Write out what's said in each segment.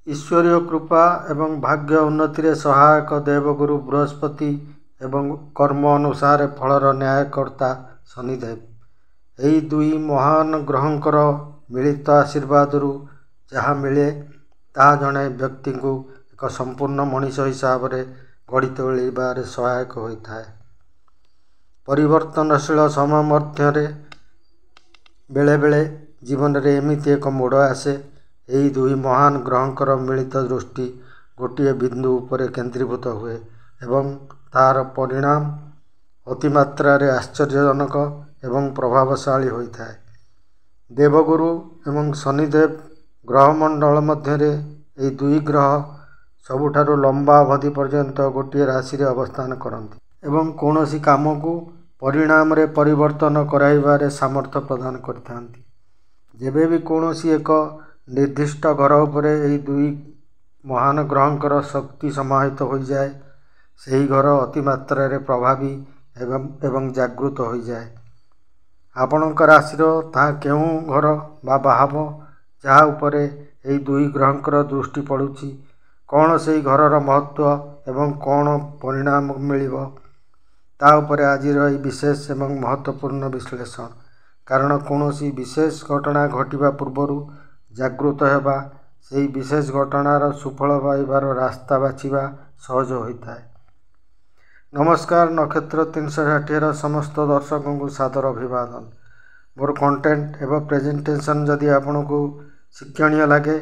ईश्वरीय कृपा एवं भाग्य उन्नति सहायक देवगुरु बृहस्पति एवं कर्म अनुसार फलर न्यायकर्ता शनिदेव यही दुई महान ग्रहंकर मिलित आशीर्वाद जहाँ मिले ता जड़े व्यक्ति को एक संपूर्ण मनीष हिसाब से गढ़ी तोड़े सहायक होता है। परिवर्तनशील समय मध्य बेले बेले जीवन रे एमिति एक मोड़ आसे। यही दुई महान ग्रहंकर मिलित दृष्टि गोटे बिंदु उपरे केंद्रीभूत हुए एवं तार परिणाम अतिमात्रा आश्चर्यजनक एवं प्रभावशाली होता है। देवगुरु एवं शनिदेव ग्रहमंडल मध्य यही दुई ग्रह सबुठारु लंबा अवधि पर्यंत गोटे राशि रे अवस्थान करती एवं कौन सी काम को परिणाम रे परिवर्तन कराइबारे सामर्थ्य प्रदान करथांती। जेबे भी कौन सी एक निर्दिष्ट घर उपरे यही दुई महान ग्रहंकर शक्ति समाहित हो जाए सही घर अतिमात्रा प्रभावी एवं जागृत हो जाए। आपणक राशि ता केउं घर बा भाव जहाँ उपरे यही दुई ग्रहंकर दृष्टि पड़ुछि कौन से घरर महत्व एवं कौन परिणाम मिलिबो ता उपरे आज विशेष एवं महत्वपूर्ण विश्लेषण। कारण कौन सी विशेष घटना घटिबा पूर्व जागृत होगा से विशेष घटनार सुफल पाइबार रास्ता बाछिबा सहज होता है। नमस्कार, नक्षत्र 360 समस्त दर्शकों को सादर अभिवादन। मोर कंटेंट एवं प्रेजेंटेशन जदि आपन को शिक्षणीय लगे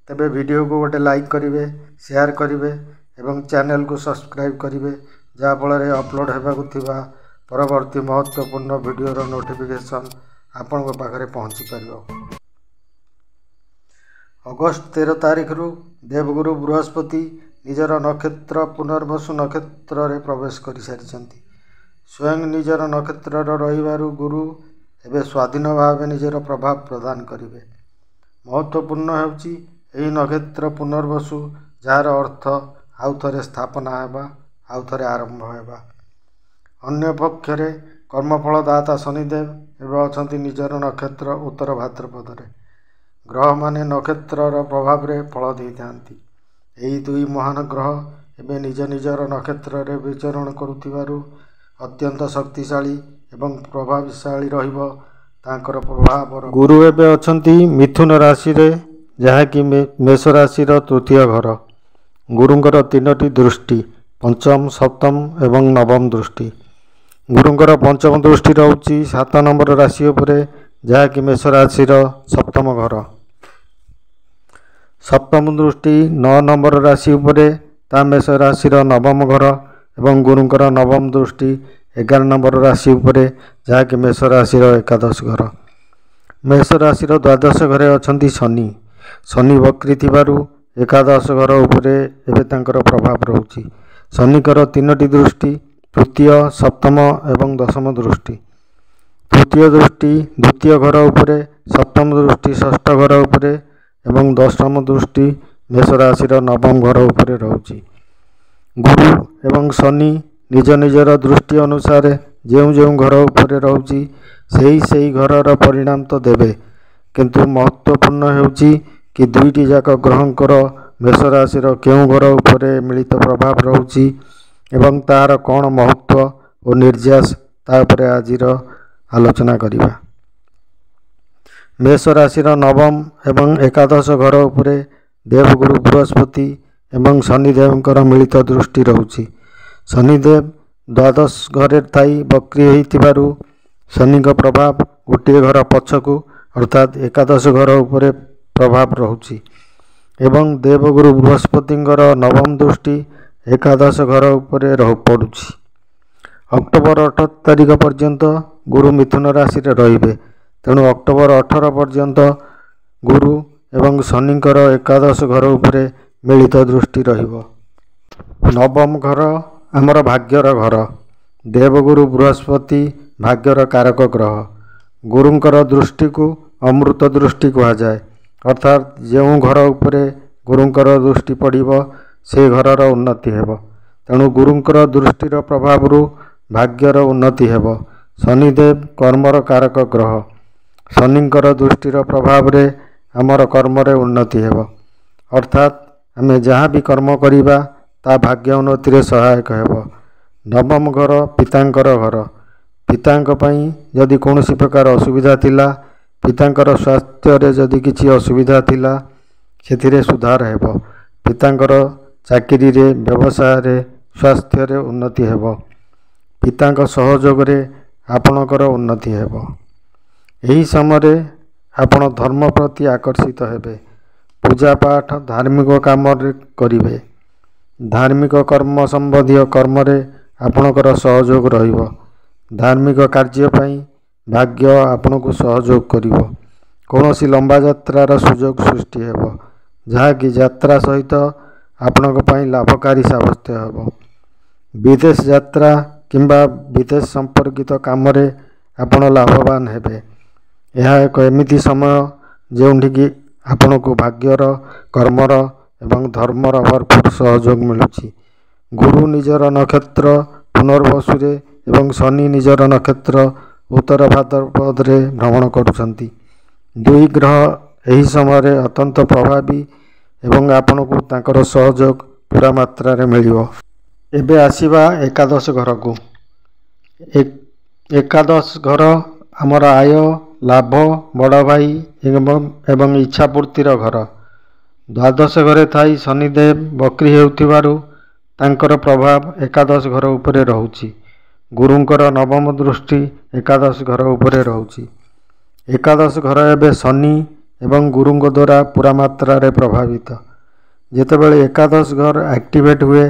तेबे वीडियो को गोटे लाइक करेंगे, शेयर करेंगे एवं चैनल को सब्सक्राइब करेंगे जहाँफल अपलोड होगा परवर्ती महत्वपूर्ण वीडियोर नोटिफिकेशन आपण पाखे पहुँची पार। अगस्ट 13 तारीख रु देवगुरु बृहस्पति निजर नक्षत्र पुनर्वसु नक्षत्र रे प्रवेश कर सारी स्वयं निजर नक्षत्र रहिबारु गुरु एवं स्वाधीन भाव निजर प्रभाव प्रदान करेंगे। महत्वपूर्ण होउची एही नक्षत्र पुनर्वसु जार अर्थ आउ थरे स्थापना हेबा आउ थरे आरंभ हेबा। अन्य पक्षरे कर्मफलदाता शनिदेव एवं अछंती निजर नक्षत्र उत्तर भाद्रपद रे ग्रह माने नक्षत्र प्रभाव रे फल दे थांती। एही दुई महान ग्रह एवं निज निजर नक्षत्र रे विचरण करुथिबारु अत्यंत शक्तिशाली एवं प्रभावशाली रहिबो तांकर प्रभाव। गुरु एवं अछंती मिथुन राशि रे जहाँ कि मेष राशि तृतीय घर। गुरुंकर तीनोटी दृष्टि पंचम सप्तम एवं नवम दृष्टि। गुरुंकर पंचम दृष्टि रहुछि 7 नंबर राशि उपरे जहाँ कि मेष राशि सप्तम घर। सप्तम दृष्टि 9 नंबर राशि उपरे ता मेष राशि नवम घर एवं गुरुंकर नवम दृष्टि 11 नंबर राशि उपरे जहाँ कि मेष राशि एकादश घर। मेष राशि द्वादश घरे अछंती शनि। शनि वक्री थिबारु एकादश घर उपरे एबे तांकर प्रभाव रहुछि। शनिकर तीनोटी दृष्टि तृतीय सप्तम एवं दशम दृष्टि। तृतीय दृष्टि द्वितीय घर उपरे, सप्तम दृष्टि षष्ठ घर उपरे एवं दशम दृष्टि मेष राशि नवम घर उपरे रहुछि। गुरु एवं शनि निज निजर दृष्टि अनुसार जो जो घर उपरे रहुछि सही घरर परिणाम तो देवे, किंतु महत्वपूर्ण होउछि कि दुईटी जाक ग्रहंकर मेष राशि केउं घर उपरे मिलित प्रभाव रहुछि एवं तार कौन महत्व और निर्यास ता उपरे आजिर आलोचना करिबा। मेष राशि नवम एवं एकादश घर उपरे देवगुरु बृहस्पति एवं शनिदेवଙ୍କର मिलित दृष्टि रहुछि। शनिदेव द्वादश घरे थाई वक्री होइतिबारु शनिक प्रभाव गोटे घर पछकु अर्थात एकादश घर उपरे प्रभाव रहुछि एवं देवगुरु बृहस्पतिଙ୍କର नवम दृष्टि एकादश घर उपरे पड़ुछि। अक्टोबर 18 तारीख पर्यंत गुरु मिथुन राशि रहिबे, तेणु अक्टोबर 18 पर्यंत गुरु एवं शनिकर एकादश घर उपरे मिलित दृष्टि रहिबो। नवम घर आमर भाग्यर घर। देवगुरु बृहस्पति भाग्यर कारक ग्रह। गुरुंकर दृष्टि को अमृत दृष्टि कहा जाए, अर्थात जो घर उपरे गुरुंकर दृष्टि पड़िबो से घरर उन्नति हेबो। तेणु गुरुंकर दृष्टिर प्रभाव भाग्यर उन्नति हेबो। शनिदेव कर्मर कारक ग्रह। शनिंकर दृष्टिर प्रभाव रे आमर कर्मरे उन्नति हेबो, अर्थात आमे जहाँ भी कर्म करिबा ता भाग्य उन्नति रे सहायक हेब। नवम घर पितांकर घर। पितांक पई जदि कौनसी प्रकार असुविधा थिला, पितांकर स्वास्थ्य रे जदि किछि असुविधा थिला सेथिरे सुधार हेब। पितांकर चाकरी रे, व्यवसाय रे, स्वास्थ्य रे उन्नति हेब। पितांक सहयोग रे आपणकर उन्नति हेब। एही समय आपण धर्म प्रति आकर्षित हेबे। पूजा पाठ धार्मिक काम करिवे। धार्मिक कर्म संबंधी कर्म रे आपणकर सहयोग रहिब। धार्मिक कार्य पई भाग्य आपणको सहयोग करिवो। कौनसी लंबा यात्रार सुयोग सृष्टि हेब, जहाँ कि यात्रा सहित आपणको पई लाभकारी साब्यस्त हेब। विदेश यात्रा किंबा विदेश संपर्कित काम रे आपण लाभवान हेबे। यह एक एमिति समय जोंठिकी आपणको भाग्यर, कर्मर एवं धर्मर भरपूर सहयोग मिलुछि। गुरु निजर नक्षत्र पुनर्वसु रे एवं शनि निजर नक्षत्र उत्तर भाद्रपद रे भ्रमण करुछंती। दुई ग्रह एही समय रे अत्यंत प्रभावी एवं आपणको तांकर सहयोग पूरा मात्रा रे मिलिवो। एबे आसीबा एकादश घर को। एकादश घर आमर आय, लाभ, बड़ भाई एवं इच्छा पूर्तिर घर। द्वादश घरे थाई शनिदेव बक्री हेउथिबारु तांकर प्रभाव एकादश घर उपरे रहुछि। गुरुंकर नवम दृष्टि एकादश घर उपरे रहुछि। एकादश घर एबे शनि एवं गुरुंक द्वारा पूरा मात्रा रे प्रभावित। जेतेबेले एकादश घर एक्टिवेट हुए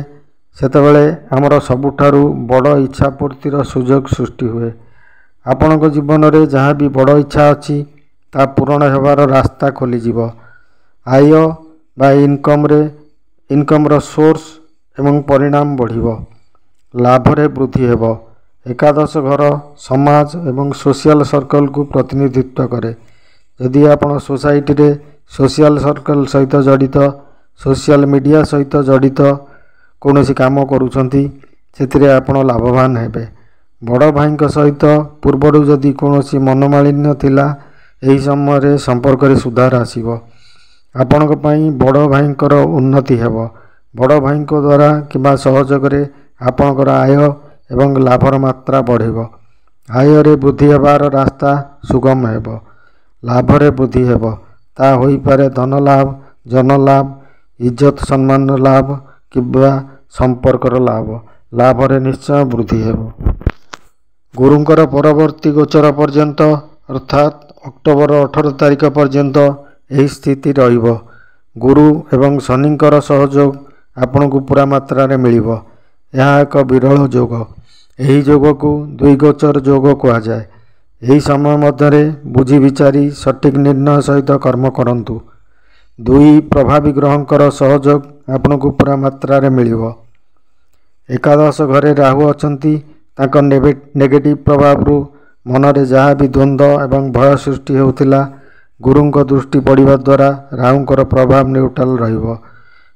सेतेबेले आमर सबुठारु बड़ इच्छा पूर्तिर सुयोग सृष्टि हुए। आपणक जीवन रे जहाँ भी बड़ इच्छा अछि ता पूर्ण हेबार रास्ता खोली जीव। आय बा इनकम रो सोर्स एवं परिणाम बढ़िबो। लाभ रे वृद्धि हेबो। एकादश घर समाज एवं सोशल सर्कल को प्रतिनिधित्व करे। यदि आपण सोसाइटी रे सोशल सर्कल सहित जड़ित, सोशल मीडिया सहित जड़ित कौनसी काम करूछंती सेतिरे आपण लाभवान हेबे। बड़ भाईक सहित पूर्वरु जदि कौनसी मनोमालिन्य थिला एही समय रे संपर्क रे सुधार आसीबो। आपणक पई बड़ भाईकर उन्नति हेबो। बड़ भाईक द्वारा किबा सहयोग रे आपणकर आय एवं लाभर मात्रा बढ़िबो। आय रे वृद्धि हेबार रास्ता सुगम हेबो। लाभ रे वृद्धि हेबो। ता होई पारे धन लाभ, जन लाभ, इज्जत सम्मान लाभ किबा संपर्कर लाभ। लाभ रे निश्चय वृद्धि हेबो। गुरुंकर परवर्ती गोचर पर्यंत अर्थात अक्टोबर 18 तारिख पर्यंत एही स्थिति रहिबो। गुरु एवं शनिंकर सहयोग आपणको पूरा मात्रा रे मिलिबो। यह एक विरल जोग। एही जोग को दुई गोचर जोग कहा जाए। एही समय मध्य बुझी विचारी सटीक निर्णय सहित कर्म करंतु। दुई प्रभावी ग्रहंकर सहयोग आपणको पूरा मात्रा रे मिलिबो। एकादश घरे राहु अछंती, तांको नेगेटिव प्रभाव रु मन रे जहाँ भी द्वंद्व एवं भय सृष्टि होउथिला गुरुंक दृष्टि पड़िबा द्वारा राहुंकर प्रभाव न्यूट्रल रहिबो।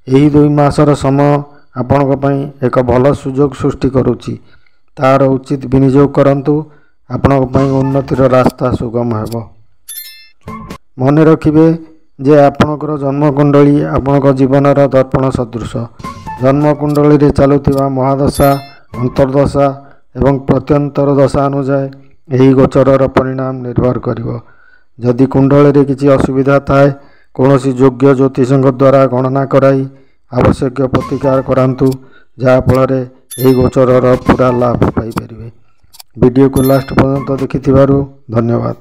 एही 2 मासर समय आपणक पई एक भल सुयोग सृष्टि करूछि। तार उचित विनियोग करंतु। आपणक पई उन्नतिर रास्ता सुगम हेबो। मने रखिबे जे आपणकर जन्मकुंडली आपणक जीवनर दर्पण सदृश। जन्मकुंडली रे चालुथिबा महादशा, अंतर्दशा एवं प्रत्यंतर दशा अनुसार एही गोचरर परिणाम निर्भर करिवो। जदि कुंडली रे किछि असुविधा थाए कौनसी योग्य ज्योतिषक द्वारा गणना कराई आवश्यक प्रतिकार करांतु, जहाँ फल यही गोचरर पूरा लाभ पाई परिवे। वीडियो को लास्ट पर्यंत देखिथिबारु धन्यवाद।